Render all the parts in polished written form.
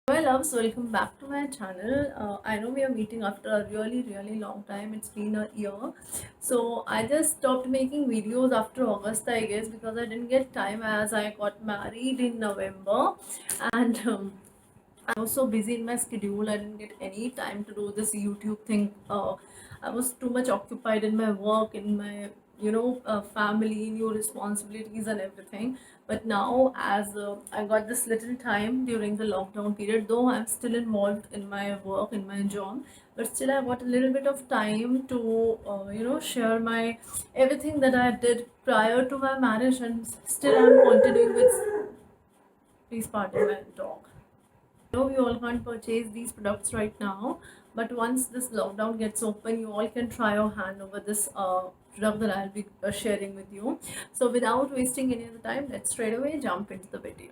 My loves, welcome back to my channel. I know we are meeting after a really long time. It's been a year. So I just stopped making videos after August, I guess, because I didn't get time as I got married in November. And I was so busy in my schedule. I didn't get any time to do this YouTube thing. I was too much occupied in my work, in my family, new responsibilities, and everything. But now, as I got this little time during the lockdown period, though I'm still involved in my work, in my job, but still I got a little bit of time to share my everything that I did prior to my marriage, and still I'm continuing with. Please pardon my dog. Know we all can't purchase these products right now, but once this lockdown gets open, you all can try your hand over this product that I'll be sharing with you. So without wasting any of the time, let's straight away jump into the video.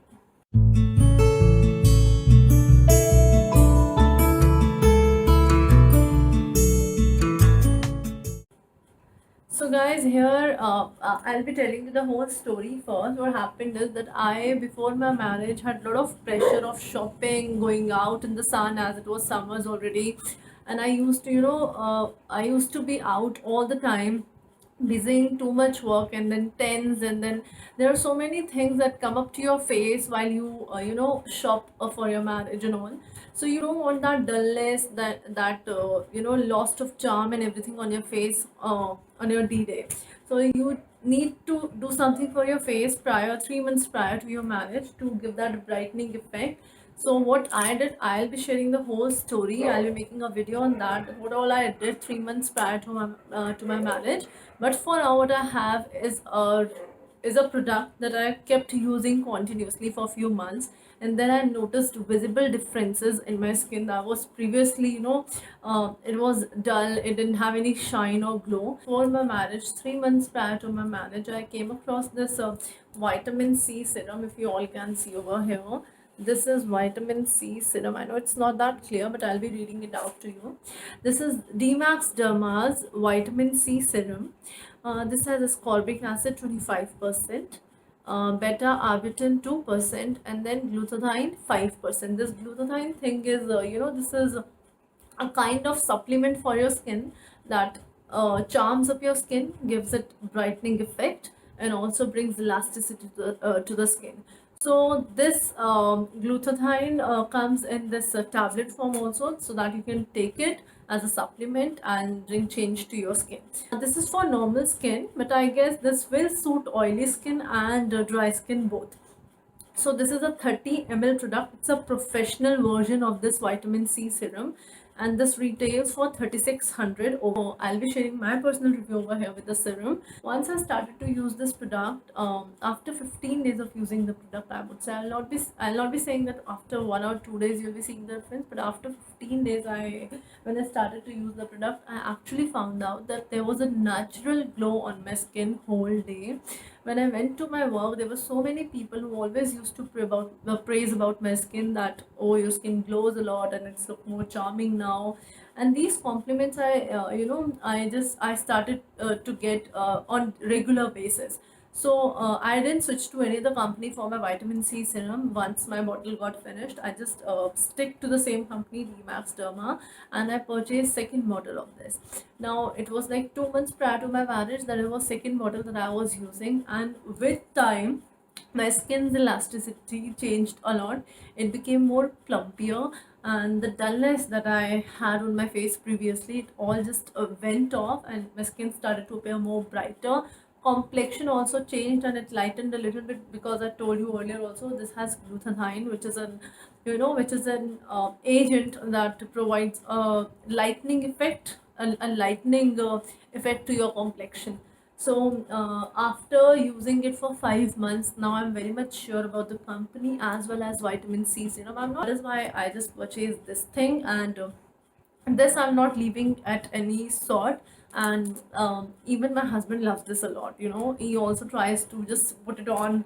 So guys, here I'll be telling you the whole story first. What happened is that I, before my marriage, had a lot of pressure of shopping, going out in the sun as it was summers already, and I used to, I used to be out all the time, busy in too much work, and then tense, and then there are so many things that come up to your face while you shop for your marriage and all. So you don't want that dullness, that loss of charm and everything on your face on your d-day. So you need to do something for your face prior 3 months prior to your marriage to give that brightening effect. So what I did, I'll be sharing the whole story. I'll be making a video on that, what all I did 3 months prior to my marriage. But for now, what I have is a product that I kept using continuously for a few months, and then I noticed visible differences in my skin that was previously, it was dull, it didn't have any shine or glow. For my marriage, 3 months prior to my marriage, I came across this vitamin C serum. If you all can see over here, this is vitamin C serum. I know it's not that clear, but I'll be reading it out to you. This is Dmax Derma's vitamin C serum. This has ascorbic acid 25%, beta arbutin 2%, and then glutathione 5%. This glutathione thing is, this is a kind of supplement for your skin that charms up your skin, gives it brightening effect, and also brings elasticity to the skin. So this glutathione comes in this tablet form also, so that you can take it as a supplement and bring change to your skin. This is for normal skin, but I guess this will suit oily skin and dry skin both. So this is a 30 ml product. It's a professional version of this vitamin C serum, and this retails for 3600. Oh, I'll be sharing my personal review over here with the serum. Once I started to use this product, after 15 days of using the product, I would say I'll not be saying that after 1 or 2 days you'll be seeing the difference, but after 15 days, when I started to use the product, I actually found out that there was a natural glow on my skin whole day. When I went to my work, there were so many people who always used to praise about my skin, that, oh, your skin glows a lot and it's look more charming now. And these compliments, I started to get on regular basis. So I didn't switch to any other company for my vitamin C serum. Once my bottle got finished, I just stick to the same company, Dmax Derma, and I purchased second bottle of this. Now it was like 2 months prior to my marriage that it was second bottle that I was using, and with time my skin's elasticity changed a lot. It became more plumpier, and the dullness that I had on my face previously, it all just went off, and my skin started to appear more brighter. Complexion also changed, and it lightened a little bit, because I told you earlier also, this has glutathione, which is an agent that provides a lightening effect, a lightening effect to your complexion. So after using it for 5 months, now I'm very much sure about the company as well as vitamin C serum. I'm not. That is why I just purchased this thing, and this I'm not leaving at any sort. And even my husband loves this a lot. He also tries to just put it on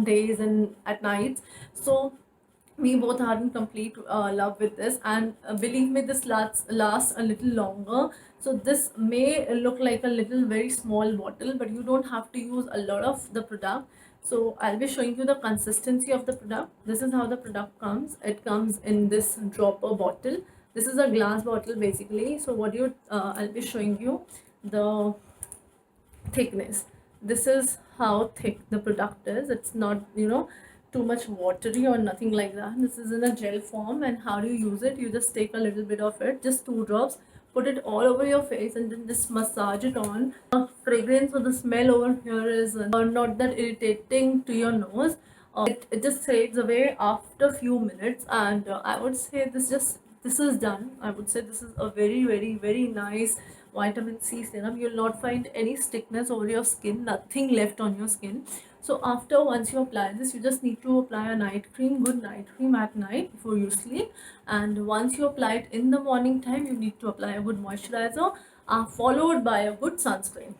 days and at nights. So we both are in complete love with this, and believe me, this lasts a little longer. So this may look like a little very small bottle, but you don't have to use a lot of the product. So I'll be showing you the consistency of the product. This is how the product comes. It comes in this dropper bottle. This is a glass bottle basically. So what you I'll be showing you the thickness. This is how thick the product is. It's not, too much watery or nothing like that. This is in a gel form. And how do you use it? You just take a little bit of it, just 2 drops, put it all over your face, and then just massage it on. The fragrance or the smell over here is not that irritating to your nose. It just fades away after a few minutes, and I would say this is done. I would say this is a very, very, very nice vitamin C serum. You'll not find any stickness over your skin, nothing left on your skin. So after, once you apply this, you just need to apply a night cream, good night cream at night before you sleep. And once you apply it in the morning time, you need to apply a good moisturizer, followed by a good sunscreen.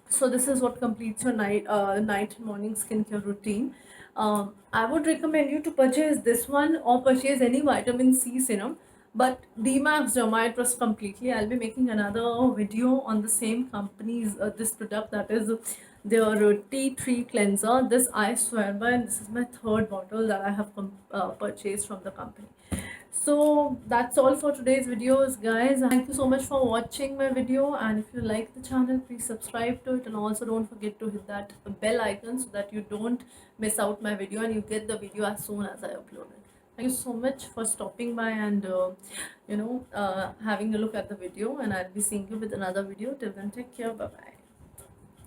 So this is what completes your night and morning skincare routine. I would recommend you to purchase this one or purchase any vitamin C serum, but Dmax Derma, trust completely. I'll be making another video on the same company's this product, that is their tea tree cleanser. This I swear by, and this is my third bottle that I have purchased from the company. So that's all for today's videos, guys. Thank you so much for watching my video, and if you like the channel, please subscribe to it, and also don't forget to hit that bell icon so that you don't miss out my video and you get the video as soon as I upload it. Thank you so much for stopping by and having a look at the video, and I'll be seeing you with another video. Till then, take care. Bye bye.